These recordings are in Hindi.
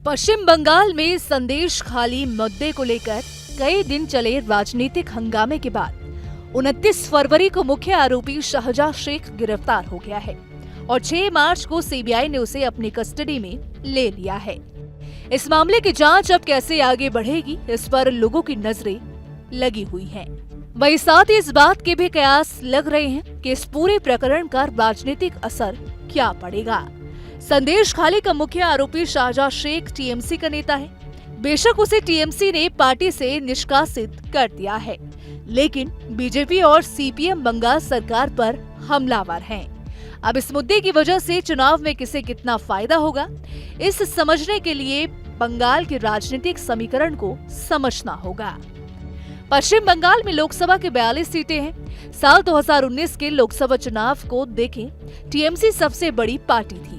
पश्चिम बंगाल में संदेश खाली मुद्दे को लेकर कई दिन चले राजनीतिक हंगामे के बाद 29 फरवरी को मुख्य आरोपी शाहजहां शेख गिरफ्तार हो गया है और 6 मार्च को सीबीआई ने उसे अपनी कस्टडी में ले लिया है। इस मामले की जांच अब कैसे आगे बढ़ेगी, इस पर लोगों की नजरें लगी हुई हैं। वहीं साथ ही इस बात के भी कयास लग रहे हैं कि इस पूरे प्रकरण का राजनीतिक असर क्या पड़ेगा। संदेश खाली का मुख्य आरोपी शाहजहां शेख टीएमसी का नेता है। बेशक उसे टीएमसी ने पार्टी से निष्कासित कर दिया है, लेकिन बीजेपी और सीपीएम बंगाल सरकार पर हमलावर हैं। अब इस मुद्दे की वजह से चुनाव में किसे कितना फायदा होगा, इस समझने के लिए बंगाल के राजनीतिक समीकरण को समझना होगा। पश्चिम बंगाल में लोकसभा के 42 सीटें हैं। साल 2019 के लोकसभा चुनाव को देखें, टीएमसी सबसे बड़ी पार्टी थी।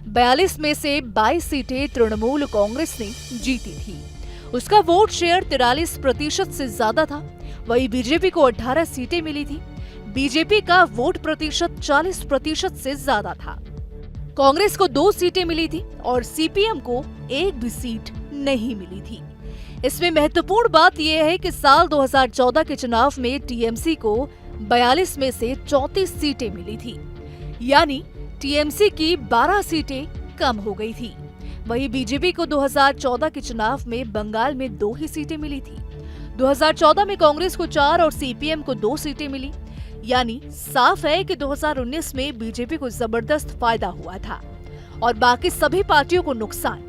42 में से 22 सीटें तृणमूल कांग्रेस ने जीती थी। उसका वोट शेयर 43% से ज्यादा था। वहीं बीजेपी को 18 सीटें मिली थी। बीजेपी का वोट प्रतिशत 40% से ज्यादा था। कांग्रेस को 2 सीटें मिली थी और सीपीएम को 1 भी सीट नहीं मिली थी। इसमें महत्वपूर्ण बात यह है कि साल 2014 के चुनाव में टीएमसी को 42 में से 34 सीटें मिली थी, यानी टीएमसी की 12 सीटें कम हो गई थी। वहीं बीजेपी को 2014 के चुनाव में बंगाल में 2 ही सीटें मिली थी। 2014 में कांग्रेस को 4 और सीपीएम को 2 सीटें मिली, यानी साफ है कि 2019 में बीजेपी को जबरदस्त फायदा हुआ था और बाकी सभी पार्टियों को नुकसान।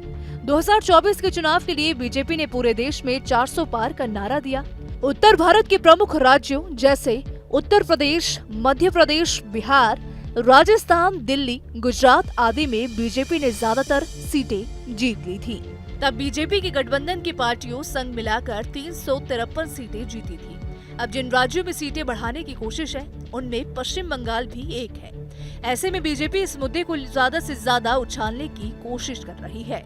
2024 के चुनाव के लिए बीजेपी ने पूरे देश में 400 पार का नारा दिया। उत्तर भारत के प्रमुख राज्यों जैसे उत्तर प्रदेश, मध्य प्रदेश, बिहार, राजस्थान, दिल्ली, गुजरात आदि में बीजेपी ने ज्यादातर सीटें जीत ली थी। तब बीजेपी की गठबंधन की पार्टियों संग मिलाकर 353 सीटें जीती थी। अब जिन राज्यों में सीटें बढ़ाने की कोशिश है, उनमें पश्चिम बंगाल भी एक है। ऐसे में बीजेपी इस मुद्दे को ज्यादा से ज्यादा उछालने की कोशिश कर रही है,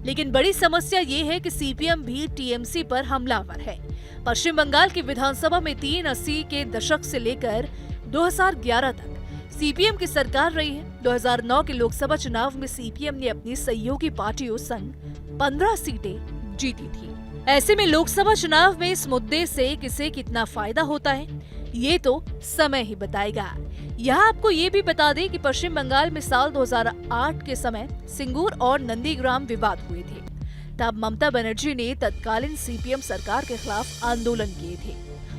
लेकिन बड़ी समस्या ये है कि सीपीएम भी टीएमसी पर हमलावर है। पश्चिम बंगाल की विधानसभा में 80 के दशक से लेकर 2011 तक सीपीएम की सरकार रही है। 2009 के लोकसभा चुनाव में सीपीएम ने अपनी सहयोगी पार्टियों संग 15 सीटें जीती थी। ऐसे में लोकसभा चुनाव में इस मुद्दे से किसे कितना फायदा होता है, ये तो समय ही बताएगा। यहाँ आपको ये भी बता दें कि पश्चिम बंगाल में साल 2008 के समय सिंगूर और नंदीग्राम विवाद हुए थे। तब ममता बनर्जी ने तत्कालीन सीपीएम सरकार के खिलाफ आंदोलन किए थे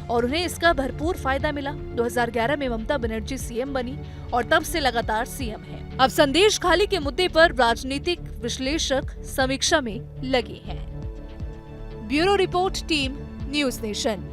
और उन्हें इसका भरपूर फायदा मिला। 2011 में ममता बनर्जी सीएम बनी और तब से लगातार सीएम है। अब संदेश खाली के मुद्दे पर राजनीतिक विश्लेषक समीक्षा में लगे हैं। Bureau report, team news nation.